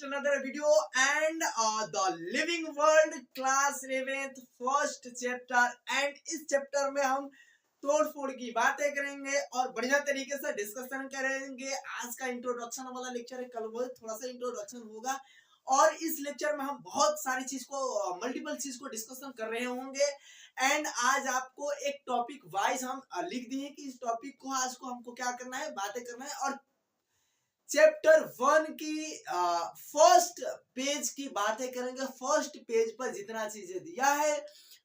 next another video and the living world class 11th first chapter and इस chapter में हम तोड़ फोड़ की बातें करेंगे और बढ़िया तरीके से डिस्कशन करेंगे। आज का इंट्रोडक्शन वाला लेक्चर है, कल वो थोड़ा सा इंट्रोडक्शन होगा और इस लेक्चर में हम बहुत सारी चीज को मल्टीपल चीज को डिस्कशन कर रहे होंगे। एंड आज आपको एक टॉपिक वाइज हम लिख दिए कि इस टॉपिक को आज को हमको क्या करना है, बातें करना है। और चैप्टर 1 की फर्स्ट पेज की बातें करेंगे। फर्स्ट पेज पर जितना चीजें दिया है,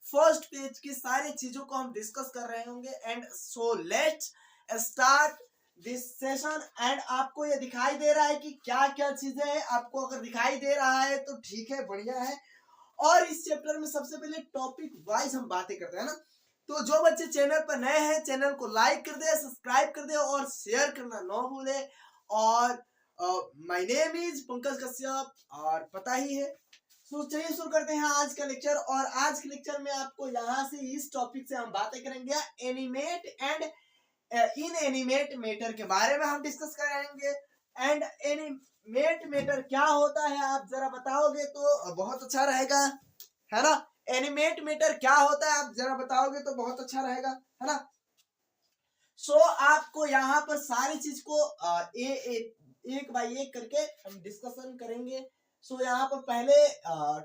फर्स्ट पेज की सारी चीजों को हम डिस्कस कर रहे होंगे। And so let's start this session. And आपको ये दिखाई दे रहा है कि क्या क्या चीजें हैं। आपको अगर दिखाई दे रहा है तो ठीक है, बढ़िया है। और इस चैप्टर में सबसे पहले टॉपिक वाइज हम बातें करते हैं ना। तो जो बच्चे चैनल पर नए हैं, चैनल को लाइक कर दे, सब्सक्राइब कर दे और शेयर करना ना भूले। और my name is Pankaj Kashyap और पता ही है। तो चलिए शुरू करते हैं आज का लेक्चर। और आज के लेक्चर में आपको यहाँ से इस टॉपिक से हम बातें करेंगे animate and in animate matter के बारे में हम डिस्कस करेंगे। एंड एनिमेट मैटर क्या होता है आप जरा बताओगे तो बहुत अच्छा रहेगा, है ना। एनिमेट मैटर क्या होता है आप जरा बताओगे तो बहुत अच्छा रहेगा, है ना। सो आपको यहाँ पर सारी चीज को एक बाय एक करके हम डिस्कशन करेंगे। सो यहाँ पर पहले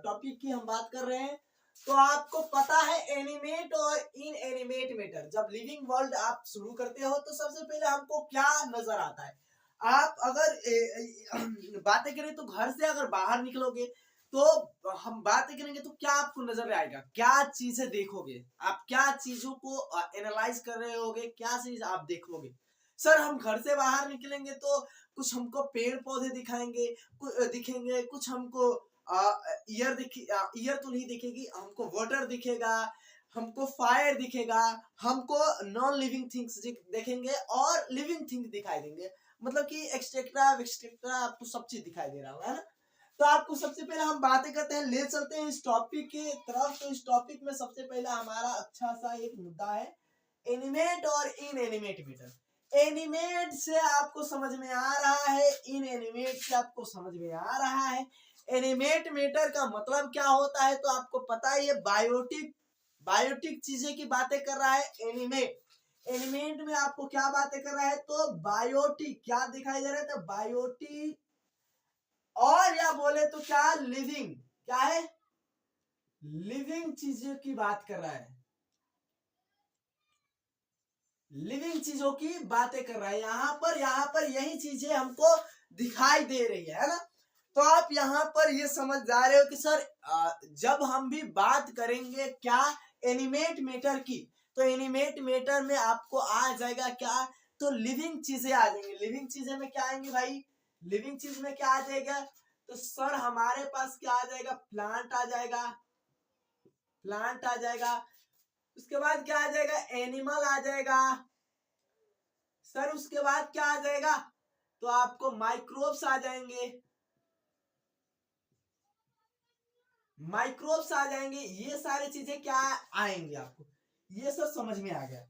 टॉपिक की हम बात कर रहे हैं। तो आपको पता है एनिमेट और इन एनिमेट मैटर, जब लिविंग वर्ल्ड आप शुरू करते हो तो सबसे पहले हमको क्या नजर आता है। आप अगर बातें करें तो घर से अगर बाहर निकलोगे तो हम बातें करेंगे तो क्या आपको नजर आएगा, क्या चीजें देखोगे आप, क्या चीजों को एनालाइज कर रहे होगे, क्या चीज आप देखोगे। सर हम घर से बाहर निकलेंगे तो कुछ हमको पेड़ पौधे दिखाएंगे, दिखेंगे, कुछ हमको ईयर तो नहीं दिखेगी, हमको वाटर दिखेगा, हमको फायर दिखेगा, हमको नॉन लिविंग थिंग्स देखेंगे और लिविंग थिंग दिखाई देंगे। मतलब कि एक्सट्रा आपको सब चीज दिखाई दे रहा होगा, है ना। तो आपको सबसे पहले हम बातें करते हैं, ले चलते हैं इस टॉपिक के तरफ। तो इस टॉपिक में सबसे पहला हमारा अच्छा सा एक मुद्दा है एनिमेट और इन एनिमेट मैटर। एनिमेट से आपको समझ में आ रहा है, इन एनिमेट से आपको समझ में आ रहा है। एनिमेट मैटर का मतलब क्या होता है तो आपको पता है, ये बायोटिक चीजें की बातें कर रहा है एनिमेट। एनिमेट में आपको क्या बातें कर रहा है तो बायोटिक क्या दिखाई दे रहा है, तो बायोटिक और या बोले तो क्या लिविंग, क्या है लिविंग चीजों की बात कर रहा है, लिविंग चीजों की बातें कर रहा है। यहाँ पर यही चीजें हमको दिखाई दे रही है ना। तो आप यहाँ पर ये समझ जा रहे हो कि सर जब हम भी बात करेंगे क्या एनिमेट मैटर की, तो एनिमेट मैटर में आपको आ जाएगा क्या, तो लिविंग चीजें आ जाएंगी। लिविंग चीजें में क्या आएंगी भाई, लिविंग चीज में क्या आ जाएगा, तो सर हमारे पास क्या आ जाएगा, प्लांट आ जाएगा, प्लांट आ जाएगा। उसके बाद क्या आ जाएगा, एनिमल आ जाएगा। सर उसके बाद क्या आ जाएगा, तो आपको माइक्रोब्स आ जाएंगे, माइक्रोब्स आ जाएंगे। ये सारी चीजें क्या आएंगे आपको, ये सब समझ में आ गया।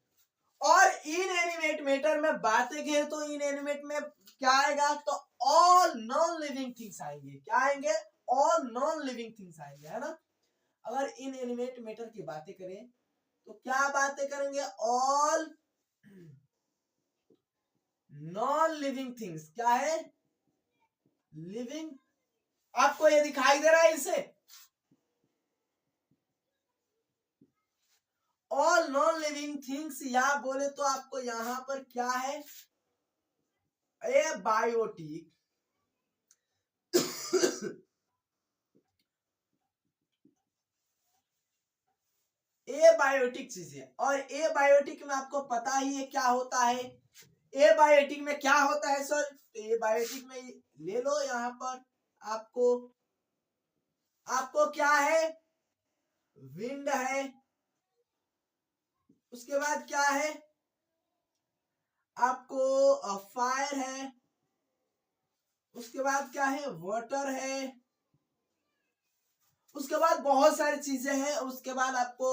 और इन एनिमेट मैटर में बातें करें तो इन एनिमेट में क्या आएगा, तो ऑल नॉन लिविंग थिंग्स आएंगे। क्या आएंगे, ऑल नॉन लिविंग थिंग्स आएंगे, है ना। अगर इन एनिमेट मैटर की बातें करें तो क्या बातें करेंगे, ऑल नॉन लिविंग थिंग्स। क्या है, लिविंग। आपको ये दिखाई दे रहा है इसे, ऑल नॉन लिविंग थिंग्स, या बोले तो आपको यहां पर क्या है, ए बायोटिक ए बायोटिक चीजें। और ए बायोटिक में आपको पता ही है क्या होता है। ए बायोटिक में क्या होता है सर, तो ए बायोटिक में ले लो, यहां पर आपको क्या है, विंड है। उसके बाद क्या है, आपको फायर है। उसके बाद क्या है, वाटर है। उसके बाद बहुत सारी चीजें हैं। उसके बाद आपको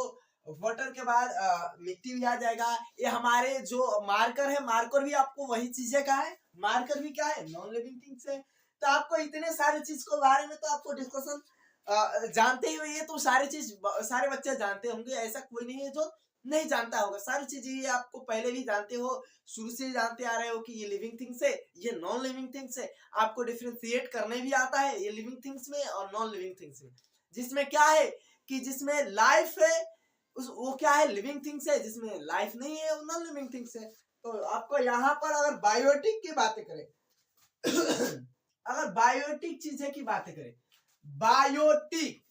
वाटर के बाद मिट्टी भी आ जाएगा। ये हमारे जो मार्कर है, मार्कर भी आपको वही चीजें का है, मार्कर भी क्या है, नॉन लिविंग थिंग्स है। तो आपको इतने सारे चीज को बारे में तो आपको डिस्कशन जानते ही हो, ये तो सारी चीज सारे बच्चे जानते होंगे, ऐसा कोई नहीं है जो नहीं जानता होगा। सारी चीजें ये आपको पहले भी जानते हो, शुरू से जानते आ रहे हो कि ये लिविंग थिंग्स है, ये नॉन लिविंग थिंग्स है। आपको डिफरेंशिएट करने भी आता है ये लिविंग थिंग्स में और नॉन लिविंग थिंग्स में। जिसमें क्या है कि जिसमें लाइफ है उस वो क्या है, लिविंग थिंग्स है, जिसमें लाइफ नहीं है वो नॉन लिविंग थिंग्स है। तो आपको यहाँ पर अगर बायोटिक की बातें करें अगर बायोटिक चीजें की बातें करें, बायोटिक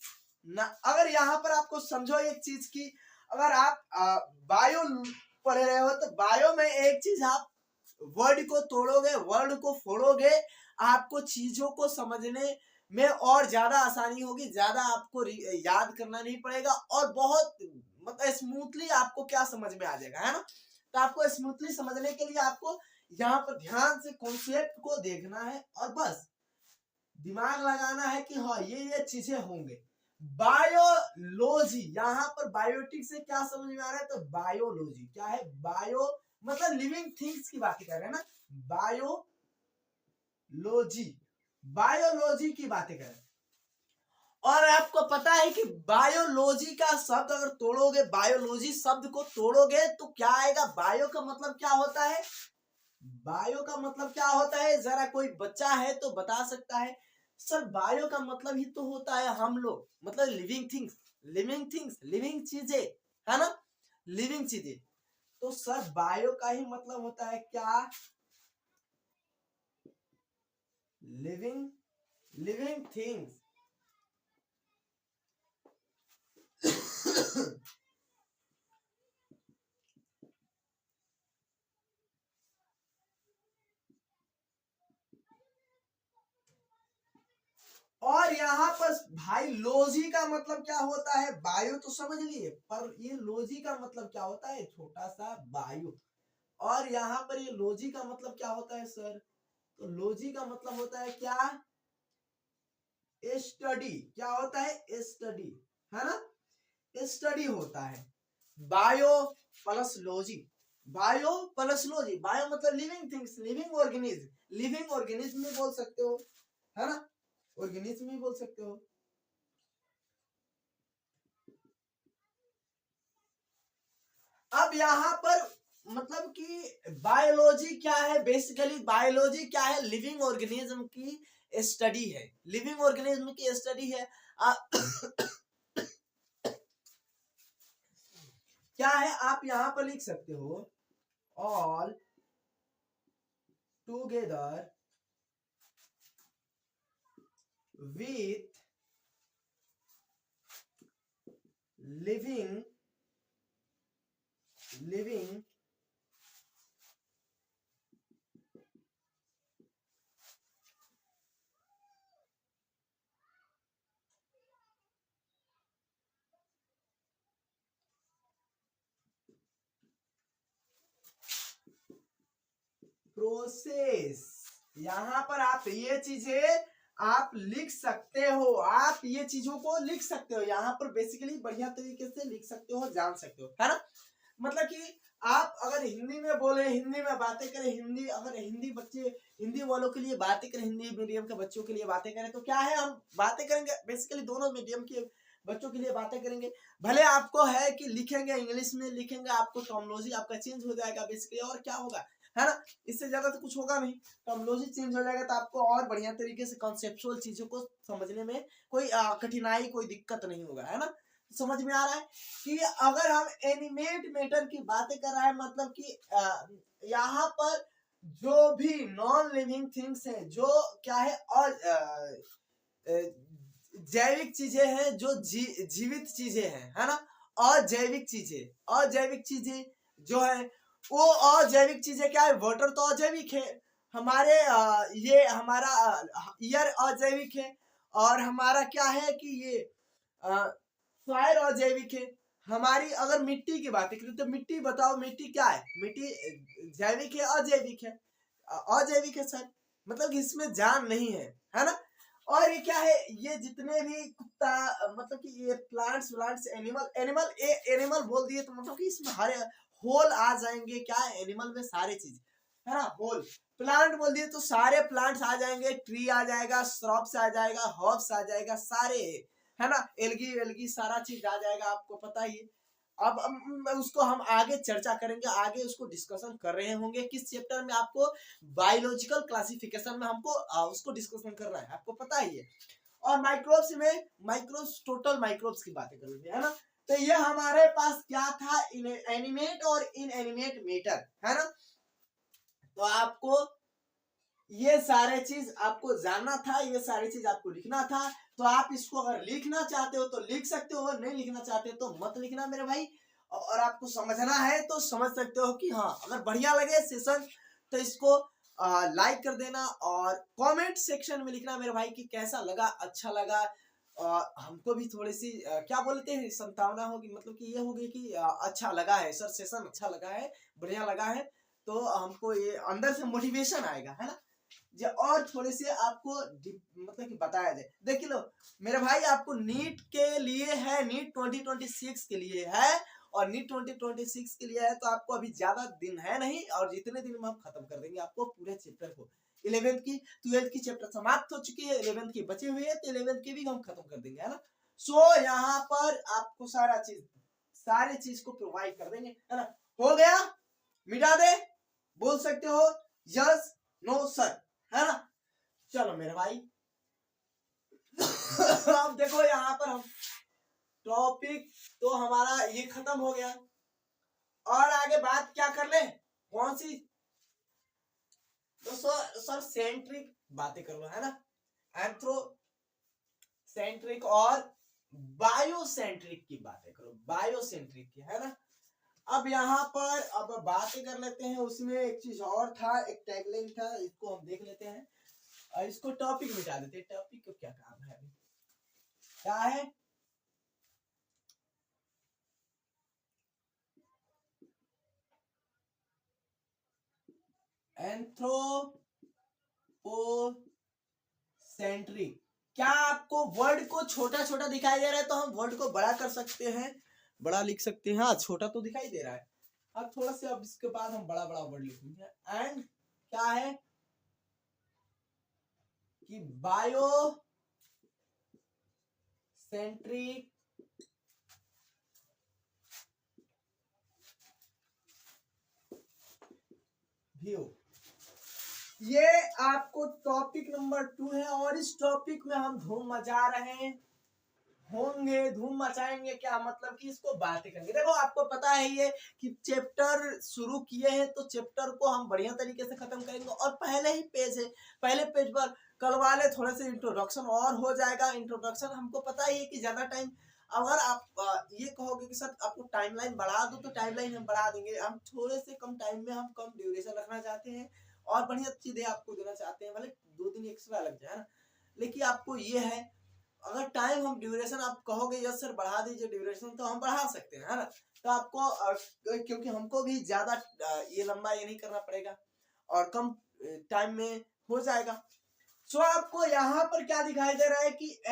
ना, अगर यहाँ पर आपको समझो एक चीज की, अगर आप बायो पढ़ रहे हो तो बायो में एक चीज, आप वर्ड को तोड़ोगे, वर्ड को फोड़ोगे, आपको चीजों को समझने में और ज्यादा आसानी होगी, ज्यादा आपको याद करना नहीं पड़ेगा और बहुत मतलब स्मूथली आपको क्या समझ में आ जाएगा, है ना। तो आपको स्मूथली समझने के लिए आपको यहाँ पर ध्यान से कॉन्सेप्ट को देखना है और बस दिमाग लगाना है कि हाँ ये चीजें होंगे। बायोलॉजी, यहाँ पर बायोटिक से क्या समझ में आ रहा है, तो बायोलॉजी क्या है, बायो मतलब लिविंग थिंग्स की बात कर रहे हैं ना, बायोलॉजी, बायोलॉजी की बातें कर रहे हैं। और आपको पता है कि बायोलॉजी का शब्द अगर तोड़ोगे, बायोलॉजी शब्द को तोड़ोगे तो क्या आएगा, बायो का मतलब क्या होता है, बायो का मतलब क्या होता है, जरा कोई बच्चा है तो बता सकता है सर। बायो का मतलब ही तो होता है हम लोग, मतलब living things, living things living चीजें, है ना, लिविंग चीजें। तो सर बायो का ही मतलब होता है क्या, लिविंग, लिविंग थिंग्स। और यहाँ पर भाई लॉजी का मतलब क्या होता है, बायो तो समझ लिए, पर ये लॉजी का मतलब क्या होता है, छोटा सा बायो। और यहाँ पर ये लॉजी का मतलब क्या होता है सर, तो लॉजी का मतलब होता है क्या, स्टडी, क्या होता है, स्टडी, है ना, स्टडी होता है। Bio plus logy, bio plus logy, bio मतलब living things, living organism, living organism भी बोल सकते हो, है ना, ऑर्गेनिज्म भी बोल सकते हो। अब यहाँ पर मतलब कि बायोलॉजी क्या है, बेसिकली बायोलॉजी क्या है, लिविंग ऑर्गेनिज्म की स्टडी है, लिविंग ऑर्गेनिज्म की स्टडी है। क्या है, आप यहां पर लिख सकते हो all together with living, living process. यहां पर आप ये चीजें आप लिख सकते हो, आप ये चीजों को लिख सकते हो, यहाँ पर बेसिकली बढ़िया तरीके से लिख सकते हो, जान सकते हो, है ना। मतलब कि आप अगर हिंदी में बोले, हिंदी में बातें करें, हिंदी अगर हिंदी बच्चे, हिंदी वालों के लिए बातें करें, हिंदी मीडियम के बच्चों के लिए बातें करें, तो क्या है, हम बातें करेंगे बेसिकली दोनों मीडियम के बच्चों के लिए बातें करेंगे। भले आपको है कि लिखेंगे इंग्लिश में लिखेंगे, आपको टर्मिनोलॉजी आपका चेंज हो जाएगा बेसिकली, और क्या होगा, है ना, इससे ज्यादा तो कुछ होगा नहीं। टर्मिनोलॉजी चेंज हो जाएगा तो आपको और बढ़िया तरीके से कॉन्सेप्चुअल चीजों को समझने में कोई कठिनाई, कोई दिक्कत नहीं होगा, है ना। समझ में आ रहा है कि अगर हम एनिमेट मैटर की बातें कर रहे हैं, मतलब कि यहाँ पर जो भी नॉन लिविंग थिंग्स हैं, जो क्या है, और जैविक चीजें हैं, जो जीवित चीजें हैं, है ना, अजैविक चीजें, अजैविक चीजें जो है वो अजैविक चीजें क्या है, वाटर तो अजैविक है, हमारे ये हमारा ईयर अजैविक है, और हमारा क्या है कि ये फायर अजैविक है। हमारी अगर मिट्टी की बात करें तो मिट्टी बताओ, मिट्टी क्या है, मिट्टी जैविक है अजैविक है, अजैविक है सर, मतलब इसमें जान नहीं है ना। और ये क्या है, ये जितने भी कुत्ता, मतलब कि ये प्लांट्स व्लांट्स, एनिमल, एनिमल बोल दिए तो मतलब कि इसमें हर होल आ जाएंगे, क्या है, एनिमल में सारे चीज, है ना, होल प्लांट बोल दिए तो सारे प्लांट्स आ जाएंगे, ट्री आ जाएगा, श्रब्स आ जाएगा, हर्ब्स आ जाएगा, सारे, है ना, एल्गी वेल्गी सारा चीज आ जाएगा, आपको पता ही है। अब उसको हम आगे चर्चा करेंगे, आगे उसको डिस्कशन कर रहे होंगे किस चैप्टर में, आपको बायोलॉजिकल क्लासिफिकेशन में हमको उसको डिस्कशन करना है, आपको पता ही है। और माइक्रोब्स में माइक्रोब्स, टोटल माइक्रोब्स की बातें करेंगे, है ना। तो ये हमारे पास क्या था, एनिमेट और इनएनिमेट मैटर, है ना। तो आपको ये सारे चीज आपको जानना था, ये सारी चीज आपको लिखना था। तो आप इसको अगर लिखना चाहते हो तो लिख सकते हो, नहीं लिखना चाहते तो मत लिखना मेरे भाई। और आपको समझना है तो समझ सकते हो कि हाँ, अगर बढ़िया लगे सेशन तो इसको लाइक कर देना, और कमेंट सेक्शन में लिखना मेरे भाई कि कैसा लगा, अच्छा लगा। हमको भी थोड़ी सी क्या बोलते हैं, संभावना होगी, मतलब कि ये होगी कि अच्छा लगा है सर, सेशन अच्छा लगा है, बढ़िया लगा है, तो हमको ये अंदर से मोटिवेशन आएगा, है ना। और थोड़े से आपको मतलब कि बताया जाए, देख लो मेरे भाई, आपको नीट के लिए है, नीट 2026 के लिए है, और नीट 2026 के लिए है, तो आपको अभी ज्यादा दिन है नहीं, और जितने दिन में हम खत्म कर देंगे आपको पूरे चैप्टर को। 11th की 12th की चैप्टर समाप्त हो चुकी है, 11th की बची हुई है, तो 11th की भी हम खत्म कर देंगे, है ना। सो यहाँ पर आपको सारी चीज को प्रोवाइड कर देंगे, है ना। हो गया, मिटा दे, बोल सकते हो यस नो सर, है ना। चलो मेरे भाई अब देखो यहाँ पर हम टॉपिक तो हमारा ये खत्म हो गया, और आगे बात क्या कर ले, कौन सी, तो सर सेंट्रिक बातें कर लो, है ना, एंथ्रोसेंट्रिक और बायोसेंट्रिक की बातें करो, बायोसेंट्रिक की, है ना। अब यहाँ पर अब बातें कर लेते हैं, उसमें एक चीज और था, एक टैगलाइन था, इसको हम देख लेते हैं, और इसको टॉपिक मिटा देते हैं, टॉपिक को क्या काम है अभी, क्या है, एंथ्रोपोसेंट्रिक। क्या आपको वर्ड को छोटा छोटा दिखाई दे रहा है, तो हम वर्ड को बड़ा कर सकते हैं, बड़ा लिख सकते हैं, हाँ छोटा तो दिखाई दे रहा है, अब थोड़ा सा, अब इसके बाद हम बड़ा बड़ा वर्ड लिखेंगे। एंड क्या है कि बायो सेंट्रिक व्यू, ये आपको टॉपिक नंबर 2 है, और इस टॉपिक में हम धूम मचा रहे होंगे, धूम मचाएंगे, क्या मतलब कि इसको बातें करेंगे। देखो आपको पता है ये कि चैप्टर शुरू किए हैं, तो चैप्टर को हम बढ़िया तरीके से खत्म करेंगे, और पहले ही पेज है, पहले पेज पर कल वाले थोड़े से इंट्रोडक्शन और हो जाएगा। इंट्रोडक्शन हमको पता ही है कि ज्यादा टाइम, अगर आप ये कहोगे कि सर आपको टाइमलाइन बढ़ा दो, तो टाइमलाइन हम बढ़ा देंगे, हम थोड़े से कम टाइम में हम कम ड्यूरेशन रखना चाहते हैं, और बढ़िया चीजें आपको देना चाहते हैं, भले 2 दिन एक्स्ट्रा लग जाए ना, लेकिन आपको ये है, अगर टाइम हम ड्यूरेशन आप कहोगे यस सर बढ़ा दीजिए ड्यूरेशन, तो हम बढ़ा सकते हैं, है ना। तो आपको क्योंकि हमको भी ज्यादा ये लंबा ये नहीं करना पड़ेगा, और कम टाइम में हो जाएगा। सो आपको यहाँ पर क्या दिखाई दे रहा है कि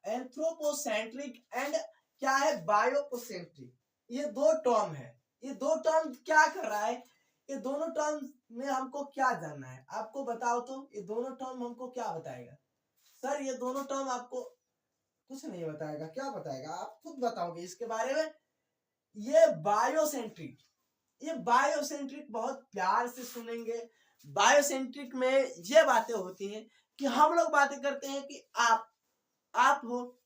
एंथ्रोपोसेंट्रिक एंड क्या है, बायोपोसेंट्रिक, ये दो टर्म है, ये दो टर्म क्या कर रहा है, ये दोनों टर्म में हमको क्या जानना है, आपको बताओ तो, ये दोनों टर्म हमको क्या बताएगा सर, ये दोनों टर्म आपको कुछ नहीं बताएगा, क्या बताएगा, आप खुद बताओगे इसके बारे में। ये बायोसेंट्रिक, ये बायोसेंट्रिक बहुत प्यार से सुनेंगे। बायोसेंट्रिक में ये बातें होती हैं कि हम लोग बातें करते हैं कि आप हो,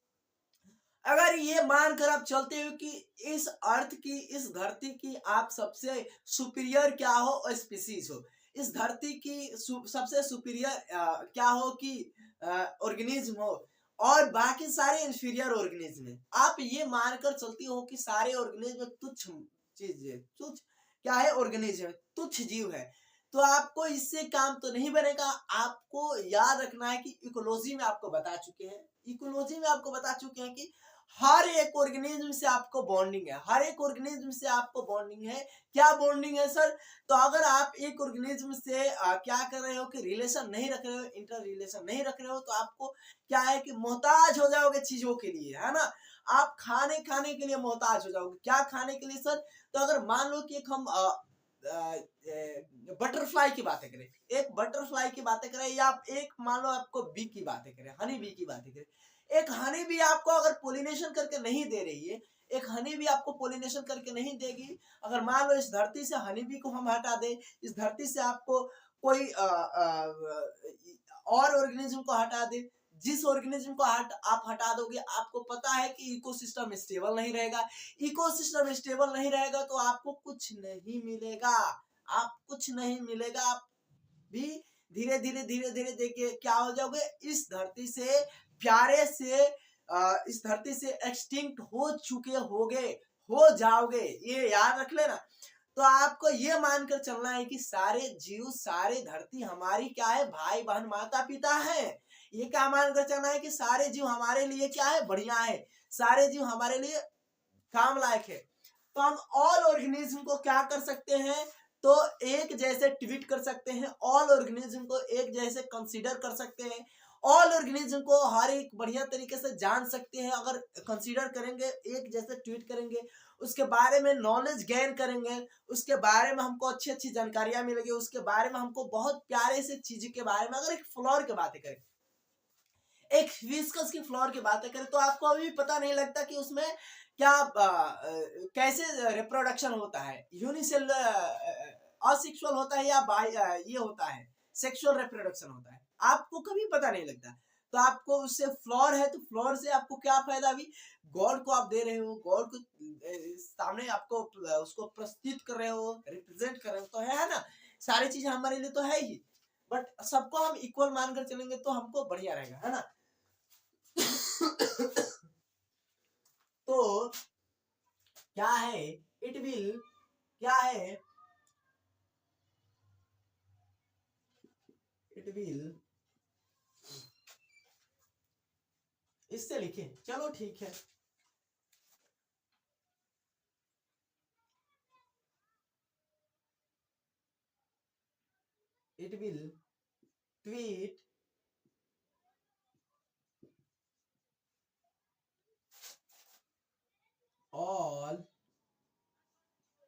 अगर ये मानकर आप चलते हो कि इस अर्थ की, इस धरती की आप सबसे सुपीरियर क्या हो, स्पीसीज हो, इस धरती की सबसे सुपीरियर क्या हो कि ऑर्गेनिज्म हो, और बाकी सारे इंफीरियर ऑर्गेनिज्म है, आप ये मानकर चलती हो कि सारे ऑर्गेनिज्म तुच्छ चीज है, तुच्छ क्या है, ऑर्गेनिज्म तुच्छ जीव है, तो आपको इससे काम तो नहीं बनेगा। आपको याद रखना है कि इकोलॉजी में आपको बता चुके हैं, इकोलॉजी में आपको बता चुके हैं कि हर एक ऑर्गेनिज्म से आपको बॉन्डिंग है, हर एक ऑर्गेनिज्म से आपको बॉन्डिंग है। क्या बॉन्डिंग है सर, तो अगर आप एक ऑर्गेनिज्म से क्या कर रहे हो कि रिलेशन नहीं रख रहे हो, इंटर रिलेशन नहीं रख रहे हो, तो आपको क्या है कि मोहताज हो जाओगे चीजों के लिए, है ना। आप खाने के लिए मोहताज हो जाओगे, क्या खाने के लिए सर, तो अगर मान लो कि एक हम बटरफ्लाई की बातें करें, एक बटरफ्लाई की बातें करें, या आप एक मान लो आपको बी की बातें करें, हनी बी की बातें करें, एक हनी बी आपको अगर पोलिनेशन करके नहीं दे रही है, एक हनी बी आपको पोलिनेशन करके नहीं देगी, अगर मान लो इस धरती से हनी बी को हम हटा दें, इस धरती से आपको कोई और ऑर्गेनिज्म को हटा दे, जिस ऑर्गेनिज्म को आप हटा दोगे, आपको पता है कि इकोसिस्टम स्टेबल नहीं रहेगा, इकोसिस्टम स्टेबल नहीं रहेगा तो आपको कुछ नहीं मिलेगा, आप कुछ नहीं मिलेगा, आप भी धीरे धीरे धीरे धीरे देखिए क्या हो जाओगे, इस धरती से प्यारे से इस धरती से एक्सटिंक्ट हो चुके होगे, हो जाओगे, ये याद रख लेना। तो आपको ये मानकर चलना है कि सारे जीव, सारे धरती हमारी क्या है, भाई बहन माता पिता है। ये क्या मानकर चलना है कि सारे जीव हमारे लिए क्या है, बढ़िया है, सारे जीव हमारे लिए काम लायक है। तो हम ऑल ऑर्गेनिज्म को क्या कर सकते हैं, तो एक जैसे ट्रीट कर सकते हैं, ऑल ऑर्गेनिज्म को एक जैसे कंसीडर कर सकते हैं, ऑल ऑर्गेनिज्म को हर एक बढ़िया तरीके से जान सकते हैं। अगर कंसीडर करेंगे, एक जैसे ट्रीट करेंगे, उसके बारे में नॉलेज गेन करेंगे, उसके बारे में हमको अच्छी अच्छी जानकारियां मिलेगी, उसके बारे में हमको बहुत प्यारे से चीज के बारे में, अगर एक फ्लोर की बातें करें, एक हिबिस्कस की फ्लोर की बातें करें, तो आपको अभी पता नहीं लगता कि उसमें क्या कैसे रिप्रोडक्शन होता है, यूनिसेल असेक्सुअल होता है या ये होता है सेक्सुअल रिप्रोडक्शन होता है, आपको कभी पता नहीं लगता। तो आपको उससे फ्लोर है, तो फ्लोर से आपको क्या फायदा, अभी गॉड को आप दे रहे हो, गॉड को सामने आपको उसको प्रस्तुत कर रहे हो, रिप्रेजेंट कर रहे हो, तो है ना, सारी चीजें हमारे लिए तो है ही, बट सबको हम इक्वल मानकर चलेंगे तो हमको बढ़िया रहेगा, है ना। तो क्या है, इट विल, क्या है, इट विल, इससे लिखे, चलो ठीक है, इट विल ट्वीट all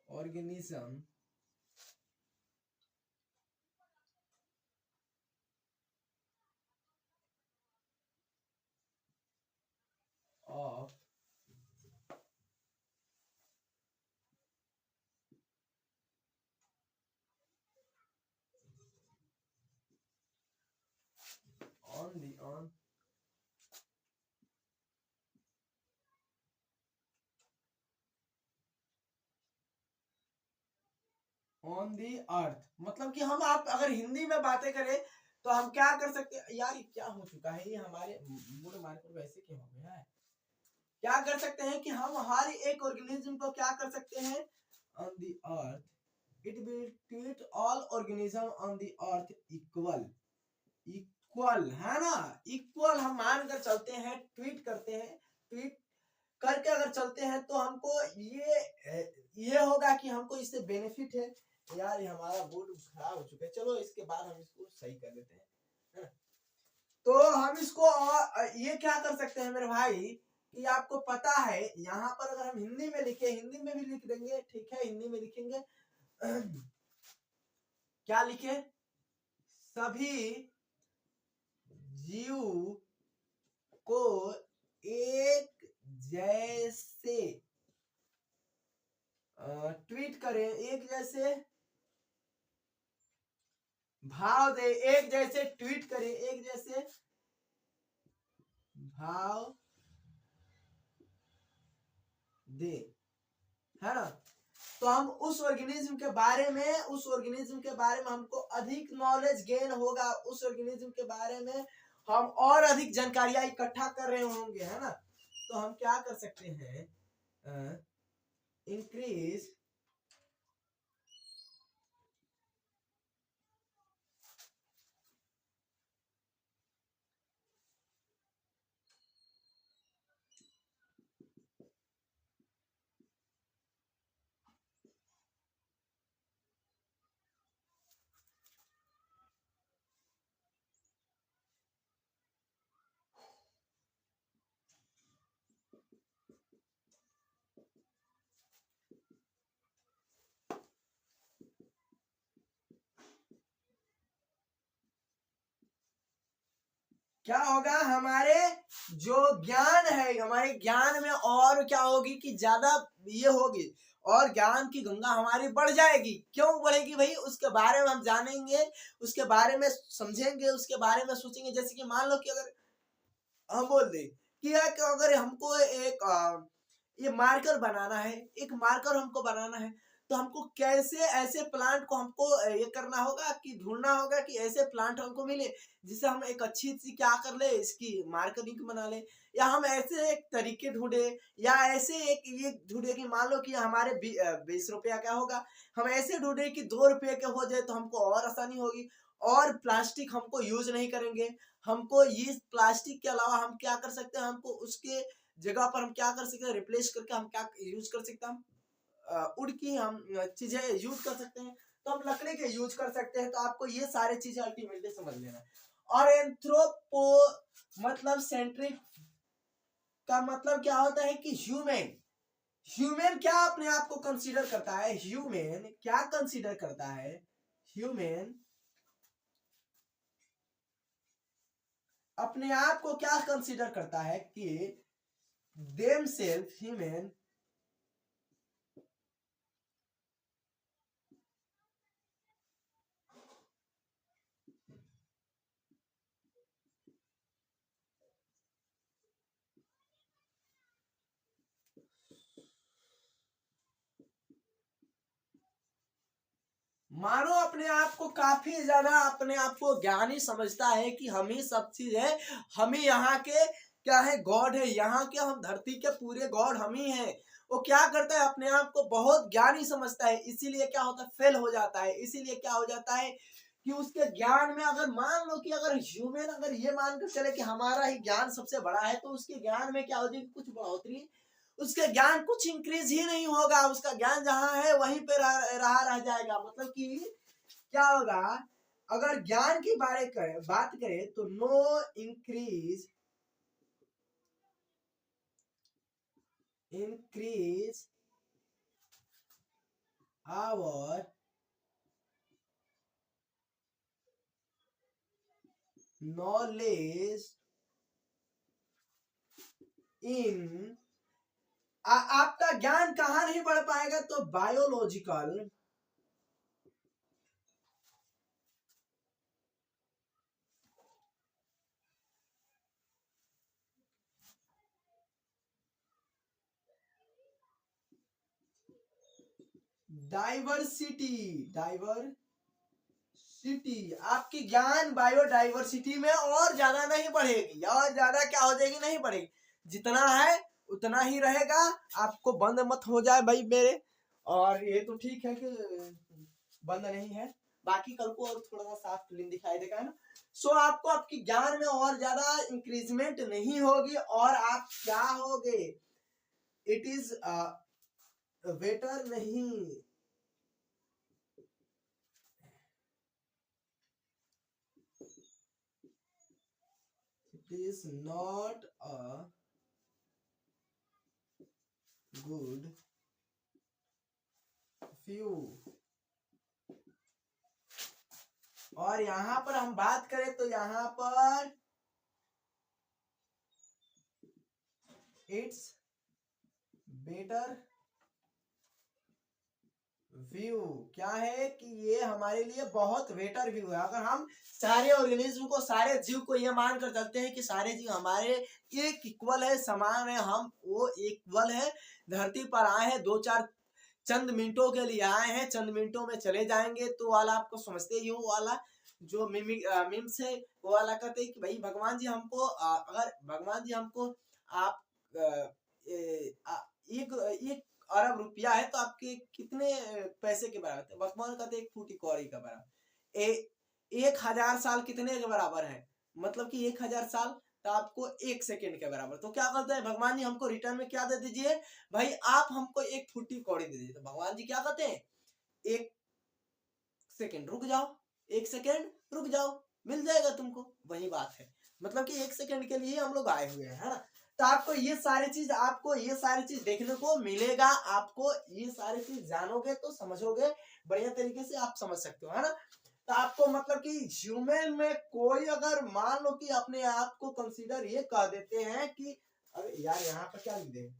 organism of on the earth, मतलब कि हम, आप अगर हिंदी में बातें करें तो हम क्या कर सकते हैं, यार ये क्या हो चुका है, ये हमारे मूड मार्कर वैसे क्यों हो गया है, क्या कर सकते हैं कि हम हर एक ऑर्गेनिज्म को क्या कर सकते हैं, on the earth it will treat all organism on the earth equal, equal है ना, इक्वल हम मानकर चलते हैं, ट्वीट करते हैं, ट्वीट करके अगर चलते हैं तो हमको ये होगा कि हमको इससे बेनिफिट है। यार ये हमारा मूड खराब हो चुका है, चलो इसके बाद हम इसको सही कर देते हैं, है ना? तो हम इसको ये क्या कर सकते हैं मेरे भाई, कि आपको पता है यहाँ पर अगर हम हिंदी में लिखे, हिंदी में भी लिख देंगे, ठीक है, हिंदी में लिखेंगे, क्या लिखे, सभी जीव को एक जैसे ट्वीट करें, एक जैसे भाव दे, एक जैसे ट्वीट करें, एक जैसे भाव दे, है ना। तो हम उस ऑर्गेनिज्म के बारे में, उस ऑर्गेनिज्म के बारे में हमको अधिक नॉलेज गेन होगा, उस ऑर्गेनिज्म के बारे में हम और अधिक जानकारियां इकट्ठा कर रहे होंगे, है ना। तो हम क्या कर सकते हैं, इंक्रीज क्या होगा, हमारे जो ज्ञान है, हमारे ज्ञान में और क्या होगी कि ज्यादा ये होगी, और ज्ञान की गंगा हमारी बढ़ जाएगी। क्यों बढ़ेगी भाई, उसके बारे में हम जानेंगे, उसके बारे में समझेंगे, उसके बारे में सोचेंगे। जैसे कि मान लो कि अगर हम बोल दे कि अगर हमको एक ये मार्कर बनाना है, एक मार्कर हमको बनाना है, तो हमको कैसे ऐसे प्लांट को हमको ये करना होगा कि ढूंढना होगा कि ऐसे प्लांट हमको मिले जिससे हम एक अच्छी सी क्या कर ले, इसकी मार्करिंग बना ले। या हम ऐसे एक तरीके ढूंढे, या ऐसे एक ये ढूंढे कि मान लो कि हमारे 20 रुपया क्या होगा, हम ऐसे ढूंढे कि 2 रुपये के हो जाए तो हमको और आसानी होगी। और प्लास्टिक हमको यूज नहीं करेंगे, हमको ये प्लास्टिक के अलावा हम क्या कर सकते हैं, हमको उसके जगह पर हम क्या कर सकते हैं, रिप्लेस करके हम क्या यूज कर सकते हैं, हम उड़ की हम चीजें यूज कर सकते हैं। तो हम लकड़ी के यूज कर सकते हैं। तो आपको ये सारे चीजें अल्टीमेटली समझ लेना है। और एंथ्रोपो मतलब सेंट्रिक का मतलब क्या होता है कि ह्यूमन, ह्यूमन क्या अपने आप को कंसीडर करता है, ह्यूमन क्या कंसीडर करता है, ह्यूमन अपने आप को क्या कंसीडर करता है कि देम सेल्फ, ह्यूमन मानो अपने आप को काफी ज्यादा अपने आप को ज्ञानी समझता है कि हम ही सब चीज है, हम ही यहाँ के क्या है, गॉड है, यहाँ के हम धरती के पूरे गॉड हम ही हैं। वो क्या करता है, अपने आप को बहुत ज्ञानी समझता है, इसीलिए क्या होता है, फेल हो जाता है। इसीलिए क्या हो जाता है कि उसके ज्ञान में, अगर मान लो कि अगर ह्यूमन अगर ये मानकर चले कि हमारा ही ज्ञान सबसे बड़ा है, तो उसके ज्ञान में क्या हो जाएगी, कुछ बढ़ोतरी, उसका ज्ञान कुछ इंक्रीज ही नहीं होगा। उसका ज्ञान जहां है वहीं पे रह जाएगा। मतलब कि क्या होगा, अगर ज्ञान की बात करें तो no increase our knowledge in, आपका ज्ञान कहां नहीं बढ़ पाएगा, तो बायोलॉजिकल डाइवर्सिटी आपकी ज्ञान बायोडाइवर्सिटी में और ज्यादा नहीं बढ़ेगी, और ज्यादा क्या हो जाएगी, नहीं बढ़ेगी। जितना है उतना ही रहेगा। आपको बंद मत हो जाए भाई मेरे। और ये तो ठीक है कि बंद नहीं है, बाकी कल को और थोड़ा सा साफ क्लीन दिखाई देगा, है ना। सो आपको आपकी ज्ञान में और ज्यादा इंक्रीजमेंट नहीं होगी, और आप क्या होगे, इट इज बेटर नहीं, it is not a good view। और यहां पर हम बात करें तो यहां पर इट्स बेटर व्यू क्या है कि ये हमारे लिए बहुत बेटर व्यू है। अगर हम सारे ऑर्गेनिज्म को, सारे जीव को ये मान कर चलते हैं कि सारे जीव हमारे एक इक्वल है, समान है, हम वो इक्वल है, धरती पर आए हैं, 2-4 चंद मिनटों के लिए आए हैं, चंद मिनटों में चले जाएंगे, तो वाला आपको समझते ही हो, वाला जो मीम्स है, वो वाला कहते हैं कि भाई भगवान जी हमको अगर भगवान जी हमको आप एक अरब रुपया है तो आपके कितने पैसे के बराबर थे, भगवान कहते एक फूटी कौड़ी का बराबर। 1000 साल कितने के बराबर है, मतलब कि 1000 साल तो आपको 1 सेकेंड के बराबर। तो क्या कहते हैं भगवान जी, हमको रिटर्न में क्या दे दीजिए भाई, आप हमको एक फूटी कौड़ी दे दीजिए। तो भगवान जी क्या कहते हैं, 1 सेकेंड रुक जाओ, 1 सेकेंड रुक जाओ, मिल जाएगा तुमको। वही बात है, मतलब कि 1 सेकेंड के लिए हम लोग आए हुए हैं, है ना। तो आपको ये सारी चीज देखने को मिलेगा। आपको ये सारी चीज जानोगे तो समझोगे, बढ़िया तरीके से आप समझ सकते हो, है ना। तो आपको मतलब कि ह्यूमन में कोई अगर मान लो कि अपने आप को कंसीडर ये कह देते हैं कि अरे यार यहाँ पर क्या लिख दें,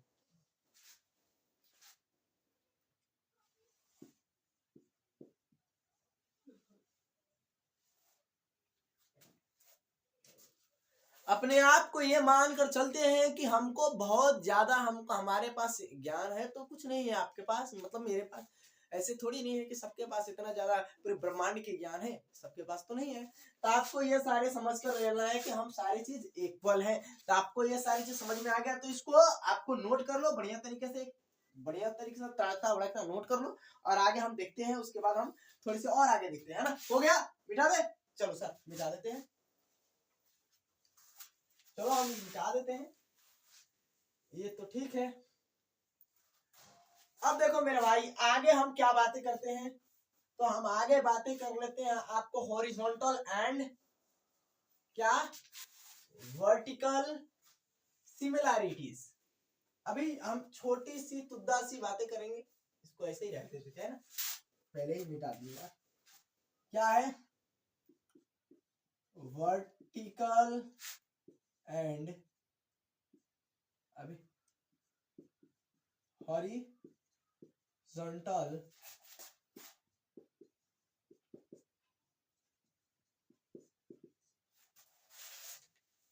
अपने आप को ये मानकर चलते हैं कि हमको बहुत ज्यादा हमको हमारे पास ज्ञान है, तो कुछ नहीं है आपके पास, मतलब मेरे पास ऐसे थोड़ी नहीं है कि सबके पास इतना ज्यादा पूरे ब्रह्मांड के ज्ञान है, सबके पास तो नहीं है। तो आपको ये सारे समझ कर रहना है कि हम सारी चीज इक्वल है। तो आपको ये सारी चीज समझ में आ गया, तो इसको आपको नोट कर लो बढ़िया तरीके से, बढ़िया तरीके से तड़कता भड़कता नोट कर लो, और आगे हम देखते हैं, उसके बाद हम थोड़ी सी और आगे देखते हैं, है ना। हो गया, मिटा दे, चलो सर मिटा देते हैं, चलो हम मिटा देते हैं, ये तो ठीक है। अब देखो मेरे भाई, आगे हम क्या बातें करते हैं, तो हम आगे बातें कर लेते हैं आपको हॉरिजॉन्टल एंड क्या वर्टिकल सिमिलैरिटीज। अभी हम छोटी सी तुद्दा सी बातें करेंगे, इसको ऐसे ही रहते थे, है ना, पहले ही मिटा दिया। क्या है वर्टिकल एंड अभी हॉरिजॉन्टल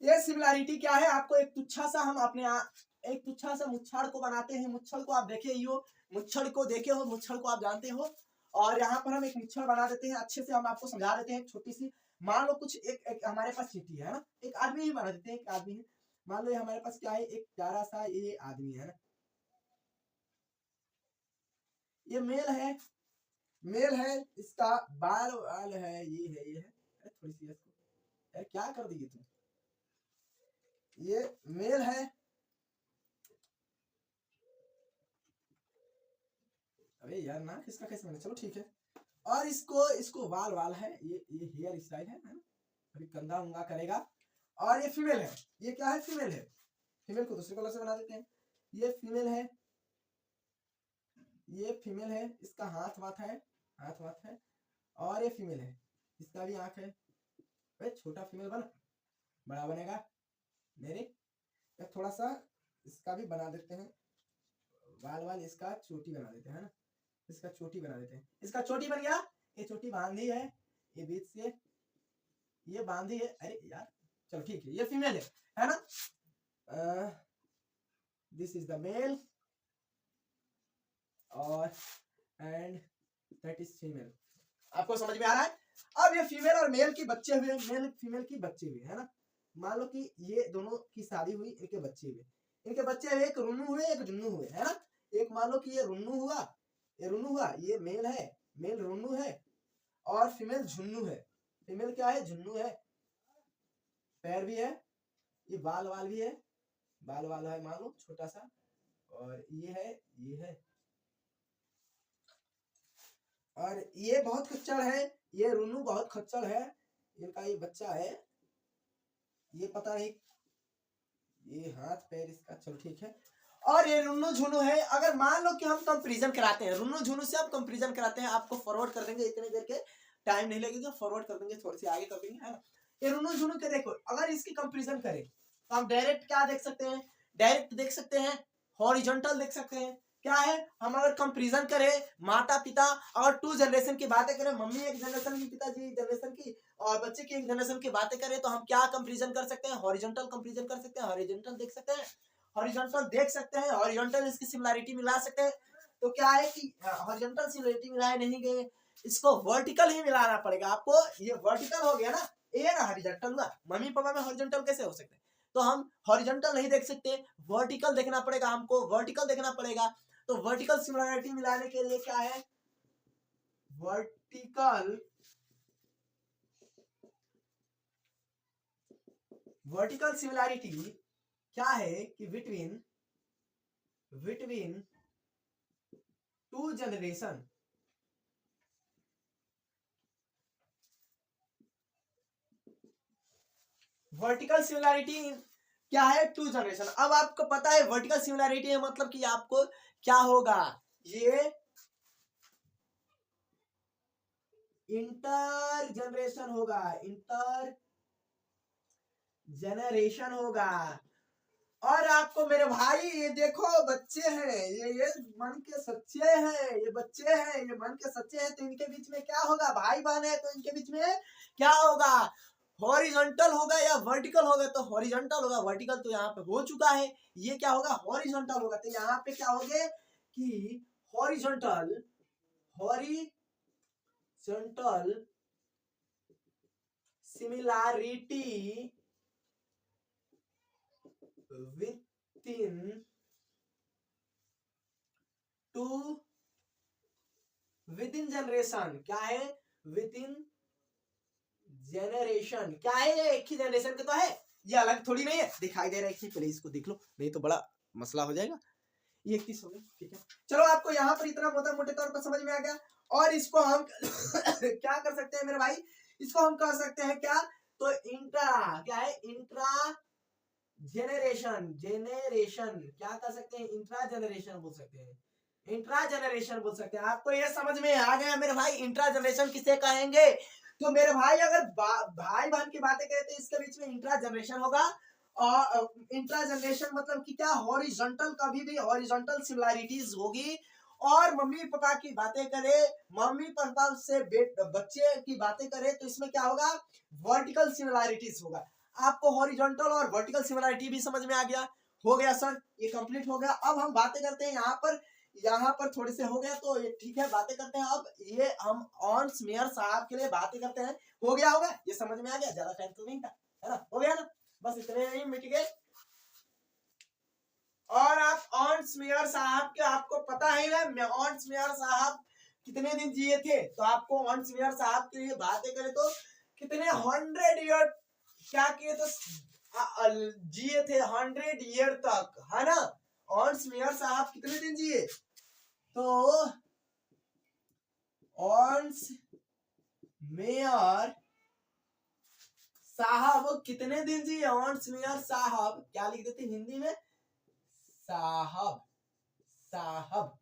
ये सिमिलैरिटी क्या है, आपको एक तुच्छा सा हम अपने एक तुच्छा सा मुच्छड़ को बनाते हैं, मुच्छड़ को आप देखे ही हो, मुच्छड़ को देखे हो, मुच्छड़ को आप जानते हो, और यहाँ पर हम एक मुच्छड़ बना देते हैं, अच्छे से हम आपको समझा देते हैं, छोटी सी मान लो कुछ एक हमारे पास चींटी है ना, एक आदमी ही बना देते हैं, एक आदमी है, मान लो ये हमारे पास क्या है, एक प्यारा सा ये आदमी है ना, ये मेल है, मेल है, इसका बाल वाल है, ये है, थोड़ी सी इसको क्या कर दी तुम, ये मेल है, अरे यार ना इसका कैसे बने, चलो ठीक है, और इसको वाल वाल है, ये हेयर स्टाइल है ना, अभी कंधा उंगा करेगा, और ये फीमेल है, ये क्या है, फीमेल है, फीमेल को दूसरे कलर से बना देते हैं, ये फीमेल है, ये फीमेल है, इसका हाथ वाथ है, हाथ वाथ है, और ये फीमेल है, इसका भी आंख है, भाई छोटा फीमेल बना, बड़ा बनेगा मेरे, थोड़ा सा इसका भी बना देते हैं, बाल वाल इसका चोटी बना देते हैं ना, इसका चोटी बना देते हैं, इसका चोटी बन गया, ये चोटी बांधी है, ये बीच से ये बांधी है, अरे यार चलो ठीक है, ये फीमेल है ना, दिस इज द मेल और एंड दैट इज फीमेल, आपको समझ में आ रहा है। अब ये फीमेल और मेल के बच्चे हुए, मेल फीमेल की बच्चे हुए, है ना, मान लो कि ये दोनों की शादी हुई, इनके बच्चे हुए, इनके बच्चे हुए, एक रुन्नू हुए एक जुन्नू हुए, है ना, एक मान लो कि ये रुन्नू हुआ, ये रुन्नू हुआ, ये मेल है, मेल रुन्नू है, और फीमेल झुन्नू है, फीमेल क्या है, झुन्नू है, पैर भी है, ये बाल वाल भी है, बाल वाल है मान लो छोटा सा, और ये है, ये है, और ये बहुत खच्चर है, ये रुन्नू बहुत खच्चर है, इनका ये बच्चा है, ये पता नहीं, ये हाथ पैर इसका, चलो ठीक है, और ये रुन्नू झुन्नू है। अगर मान लो कि हम कंपैरिजन कराते हैं, रुन्नू झुन्नू से हम कंपैरिजन कराते हैं, आपको फॉरवर्ड कर देंगे, इतने देर के टाइम नहीं लगेगा, फॉरवर्ड कर देंगे, थोड़ी सी आगे कर देंगे, है ना। ये रुन्नू झुन्नू के देखो, अगर इसकी कंपैरिजन करें तो हम डायरेक्ट क्या देख सकते हैं, डायरेक्ट देख सकते हैं, हॉरिजॉन्टल देख सकते हैं, क्या है, हम अगर कंपैरिजन करें माता पिता और टू जनरेशन की बातें करें, मम्मी एक जनरेशन की, पिताजी जनरेशन की, और बच्चे की एक जनरेशन की बातें करें, तो हम क्या कंपैरिजन कर सकते हैं, हॉरिजॉन्टल कंपैरिजन कर सकते हैं, हॉरिजॉन्टल देख सकते हैं, हॉरिजॉन्टल देख सकते हैं, हॉरिजॉन्टल इसकी सिमिलैरिटी मिला सकते हैं। तो क्या है कि हॉरिजॉन्टल सिमिलैरिटी मिलाए नहीं गए, इसको वर्टिकल ही मिलाना पड़ेगा आपको, ये वर्टिकल हो गया ना, ये ना हॉरिजॉन्टल हुआ, मम्मी पापा में हॉरिजॉन्टल कैसे हो सकते हैं, तो हम हॉरिजॉन्टल नहीं देख सकते, वर्टिकल देखना पड़ेगा हमको, वर्टिकल देखना पड़ेगा। तो वर्टिकल सिमिलैरिटी मिलाने के लिए क्या है, वर्टिकल वर्टिकल सिमिलैरिटी क्या है कि between two generation, vertical similarity क्या है, टू जनरेशन। अब आपको पता है वर्टिकल सिमिलैरिटी है मतलब कि आपको क्या होगा, ये इंटर जनरेशन होगा, इंटर जनरेशन होगा। और आपको मेरे भाई ये देखो बच्चे हैं, ये मन के सच्चे हैं, ये बच्चे हैं, ये मन के सच्चे हैं, तो इनके बीच में क्या होगा, भाई बहन है तो इनके बीच में क्या होगा, हॉरिजॉन्टल होगा या वर्टिकल होगा, तो हॉरिजॉन्टल होगा, वर्टिकल तो यहाँ पे हो चुका है, ये क्या होगा, हॉरिजॉन्टल होगा, तो यहाँ पे क्या होगे कि horizontal, horizontal similarity within to within generation, क्या है विदिन जनरेशन, क्या है ये एक ही जनरेशन के तो है, ये अलग थोड़ी नहीं है, दिखाई दे रहा है कि पहले इसको देख लो, नहीं तो बड़ा मसला हो जाएगा। ये 31 हो गया, ठीक है, चलो आपको यहाँ पर इतना मोटे तौर पर समझ में आ गया। और इसको हम क्या कर सकते हैं मेरे भाई, इसको हम कह सकते हैं क्या, तो इंट्रा, क्या है इंट्रा जेनरेशन, जेनरेशन क्या कर सकते हैं, इंट्रा जनरेशन बोल सकते हैं, इंट्रा जनरेशन बोल सकते हैं। आपको ये समझ में आ गया मेरे भाई, इंट्रा जनरेशन किसे कहेंगे, तो मेरे भाई अगर भाई बहन की बातें करें तो इसके बीच में इंट्रा जनरेशन होगा। और इंट्रा जनरेशन मतलब कि क्या, हॉरिजॉन्टल, कभी भी हॉरिजॉन्टल सिमिलैरिटीज होगी। और मम्मी पापा की बातें करें, मम्मी पापा से बच्चे की बातें करें तो इसमें क्या होगा, वर्टिकल सिमिलैरिटीज होगा। आपको हॉरिजॉन्टल और वर्टिकल सिमिलरिटी भी समझ में आ गया, हो गया सर, ये कंप्लीट हो गया। अब हम बातें करते हैं यहाँ पर थोड़े से हो गया, तो ये ठीक है, बातें करते हैं। अब ये हम ऑर्न्स मेयर साहब के लिए बातें करते हैं, हो गया होगा, ये समझ में आ गया, ज्यादा टाइम तो नहीं था, है ना, हो गया ना, बस इतने ही मिट गए। और आप ऑर्न्स मेयर साहब के, आपको पता है ना ऑर्न्स मेयर साहब कितने दिन जिए थे, तो आपको ऑर्न्स मेयर साहब के लिए बातें करें तो कितने 100 ईयर क्या किए, तो जिए थे 100 ईयर तक, है ना। ऑर्न्स मेयर साहब कितने दिन जिए, तो ऑर्न्स मेयर साहब कितने दिन जिए, ऑर्न्स मेयर साहब, क्या लिख देते हिंदी में, साहब, साहब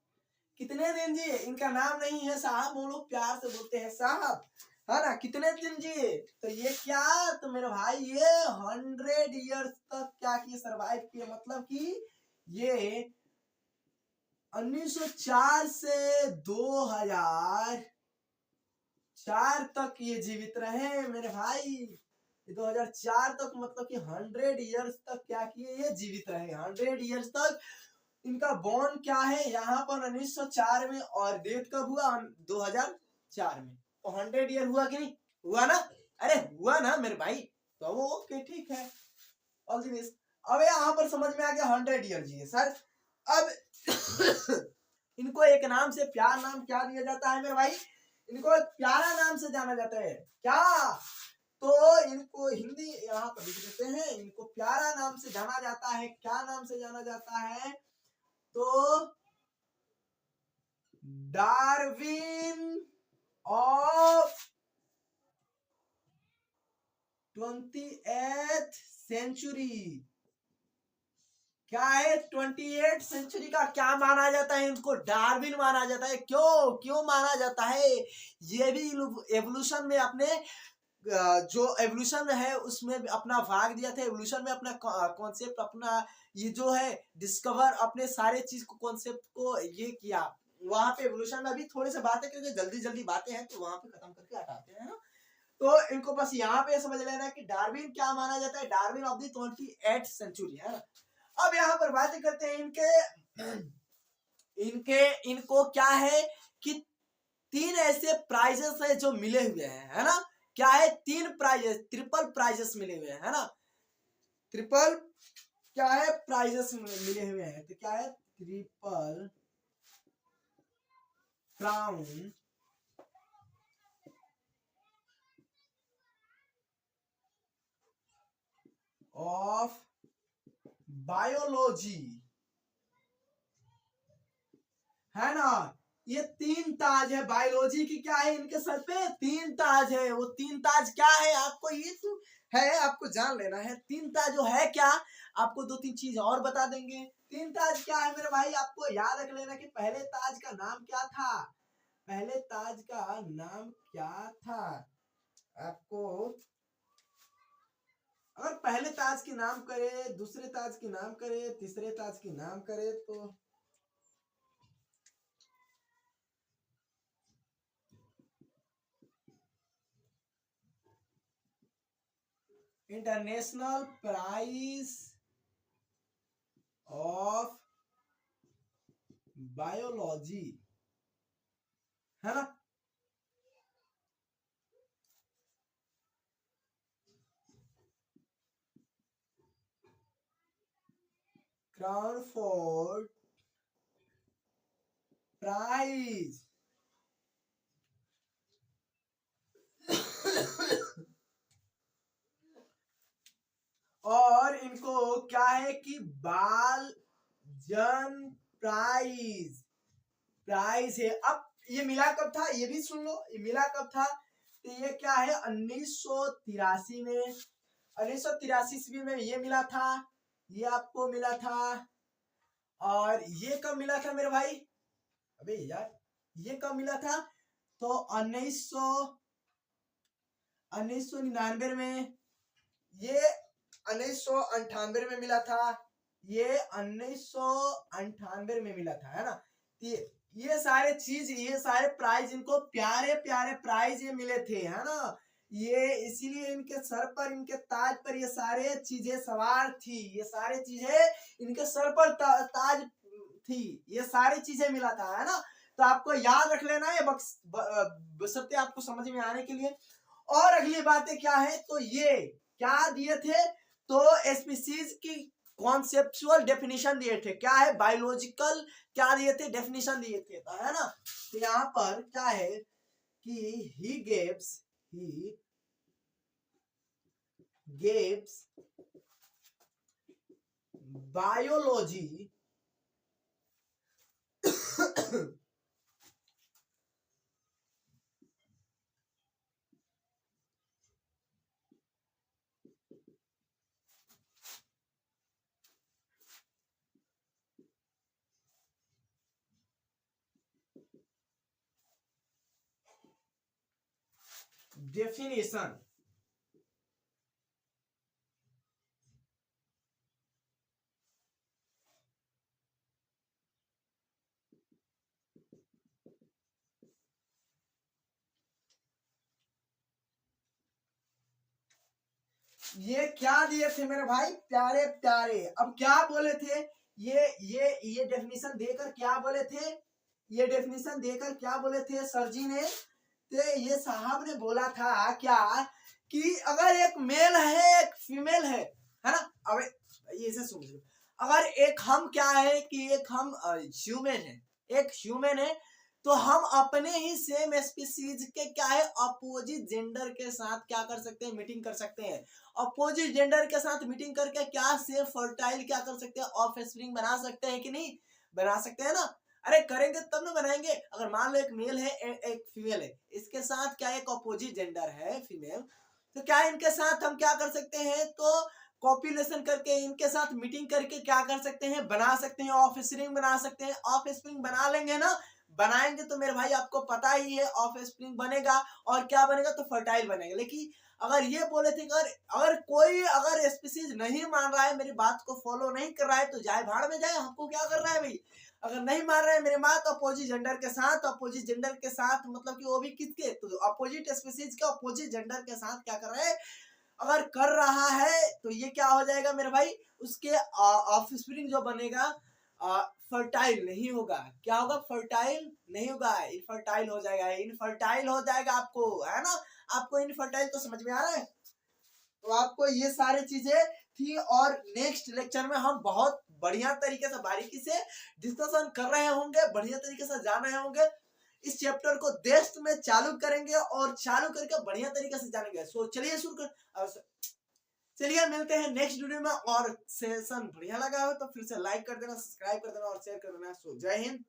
कितने दिन जिए, इनका नाम नहीं है साहब, वो लोग प्यार से बोलते हैं साहब, है ना, कितने दिन जिए, तो ये क्या, तो मेरे भाई ये 100 ईयर्स तक क्या किए, सरवाइव किए, मतलब कि ये 1904 से 2004 तक ये जीवित रहे मेरे भाई, 2004 तक, मतलब कि 100 ईयर्स तक क्या किए, ये जीवित रहे 100 ईयर्स तक। इनका बॉर्न क्या है यहाँ पर 1904 में, और डेथ कब हुआ, 2004 में, तो 100 ईयर हुआ कि नहीं हुआ ना, अरे हुआ ना मेरे भाई, तो वो ओके ठीक है, ऑल द बेस्ट। अब यहाँ पर समझ में आ गया 100 ईयर जी सर। अब इनको एक नाम से, प्यार नाम क्या दिया जाता है मेरे भाई, इनको प्यारा नाम से जाना जाता है, क्या, तो इनको हिंदी यहाँ पर लिख देते हैं, इनको प्यारा नाम से जाना जाता है, क्या नाम से जाना जाता है, तो डार्विन ऑफ 28th सेंचुरी, क्या है 28th सेंचुरी का क्या माना जाता है, इनको डार्विन माना जाता है, क्यों माना जाता है, ये भी एवोल्यूशन में अपने जो एवोल्यूशन है उसमें अपना भाग दिया था, एवोल्यूशन में अपना कॉन्सेप्ट, अपना ये जो है डिस्कवर, अपने सारे चीज को कॉन्सेप्ट को ये किया, वहां पे एवोल्यूशन में अभी थोड़े से बातें करके जल्दी बातें हैं तो वहां पे खत्म करके हटाते हैं ना, तो इनको बस यहाँ पे समझ लेना है कि डार्विन क्या माना जाता है, Darwin of the 28th century, है ना। अब यहाँ पर बातें करते हैं इनको क्या है कि 3 ऐसे प्राइजेस है जो मिले हुए हैं, है ना, क्या है 3 प्राइजेस, ट्रिपल प्राइजेस मिले हुए हैं, है ना, ट्रिपल क्या है प्राइजेस मिले हुए हैं, तो क्या है ट्रिपल क्राउन ऑफ बायोलॉजी, है ना, ये 3 ताज है बायोलॉजी की, क्या है इनके सर पे 3 ताज है, वो 3 ताज क्या है, आपको ये तो है, आपको जान लेना है 3 ताज जो है क्या, आपको 2-3 चीज और बता देंगे। 3 ताज क्या है मेरे भाई, आपको याद रख लेना कि पहले ताज का नाम क्या था, पहले ताज का नाम क्या था? आपको अगर पहले ताज की नाम करे, दूसरे ताज की नाम करे, तीसरे ताज की नाम करे तो इंटरनेशनल प्राइज ऑफ बायोलॉजी, है ना? क्रॉनफोर्ड प्राइज और इनको क्या है कि बाल जन प्राइज प्राइज है। अब ये मिला कब था, ये भी सुन लो, ये मिला कब था? तो ये क्या है, 1983 में, 1983 ईस्वी में ये मिला था, ये आपको मिला था। और ये कब मिला था मेरे भाई? अबे यार, ये कब मिला था? तो 1999 में, ये 1998 में मिला था, ये 1998 में मिला था, है ना? ये सारे चीज, ये सारे प्राइज, इनको प्यारे प्यारे प्राइज ये मिले थे, है ना? ये इसीलिए इनके सर पर, इनके ताज पर ये सारे चीजें सवार थी, ये सारे चीजें इनके सर पर ताज थी, ये सारी चीजें मिला था, है ना? तो आपको याद रख लेना है बशर्ते आपको समझ में आने के लिए। और अगली बातें क्या है, तो ये क्या दिए थे, तो स्पीसीज की कॉन्सेप्चुअल डेफिनेशन दिए थे, क्या है, बायोलॉजिकल क्या दिए थे, डेफिनेशन दिए थे, तो है ना? तो यहाँ पर क्या है कि ही gives बायोलॉजी डेफिनेशन। ये क्या दिए थे मेरे भाई, प्यारे प्यारे। अब क्या बोले थे, ये डेफिनेशन देकर क्या बोले थे, ये डेफिनेशन देकर क्या बोले थे सर जी ने? तो ये साहब ने बोला था क्या कि अगर एक मेल है, एक फीमेल है ना? अब ये से सुन लो, अगर एक हम क्या है कि एक हम ह्यूमन है, एक ह्यूमन है, तो हम अपने ही सेम स्पीसीज के क्या है, अपोजिट जेंडर के साथ क्या कर सकते हैं, मीटिंग कर सकते हैं। अपोजिट जेंडर के साथ मीटिंग करके क्या से फर्टाइल क्या कर सकते हैं, ऑफ स्प्रिंग बना सकते हैं कि नहीं, बना सकते हैं ना? अरे करेंगे तब ना बनाएंगे। अगर मान लो एक मेल है, एक फीमेल है, इसके साथ क्या एक अपोजिट जेंडर है फीमेल, तो क्या इनके साथ हम क्या कर सकते हैं, तो कॉपुलेशन करके इनके साथ मीटिंग करके क्या कर सकते हैं, बना सकते हैं, ऑफ स्प्रिंग बना सकते हैं। ऑफ स्प्रिंग बना लेंगे ना, बनाएंगे तो मेरे भाई आपको पता ही है ऑफ स्प्रिंग बनेगा और क्या बनेगा, तो फर्टाइल बनेगा। लेकिन अगर ये बोले थे अगर अगर कोई अगर स्पीसीज नहीं मान रहा है, मेरी बात को फॉलो नहीं कर रहा है, तो जाए भाड़ में जाए, हमको क्या कर रहा है भाई? अगर नहीं मान रहे हैं मेरे बात, अपोजिट जेंडर के साथ, अपोजिट जेंडर के साथ मतलब कि वो भी किसके, तो अपोजिट स्पीसीज के अपोजिट जेंडर के साथ क्या कर रहे हैं, अगर कर रहा है, तो ये क्या हो जाएगा मेरे भाई, उसके ऑफस्प्रिंग जो बनेगा फर्टाइल नहीं होगा। क्या होगा, फर्टाइल नहीं होगा, इनफर्टाइल हो जाएगा, इनफर्टाइल हो जाएगा आपको, है ना? आपको इनफर्टाइल तो समझ में आ रहा है? तो आपको ये सारी चीजें थी, और नेक्स्ट लेक्चर में हम बहुत बढ़िया तरीके से बारीकी से डिस्कशन कर रहे होंगे, बढ़िया तरीके से जान रहे होंगे। इस चैप्टर को देश में चालू करेंगे और चालू करके बढ़िया तरीके से जानेंगे। सो चलिए शुरू कर, चलिए मिलते हैं नेक्स्ट वीडियो में। और सेशन बढ़िया लगा हो तो फिर से लाइक कर देना, सब्सक्राइब कर देना और शेयर कर देना। सो जय हिंद।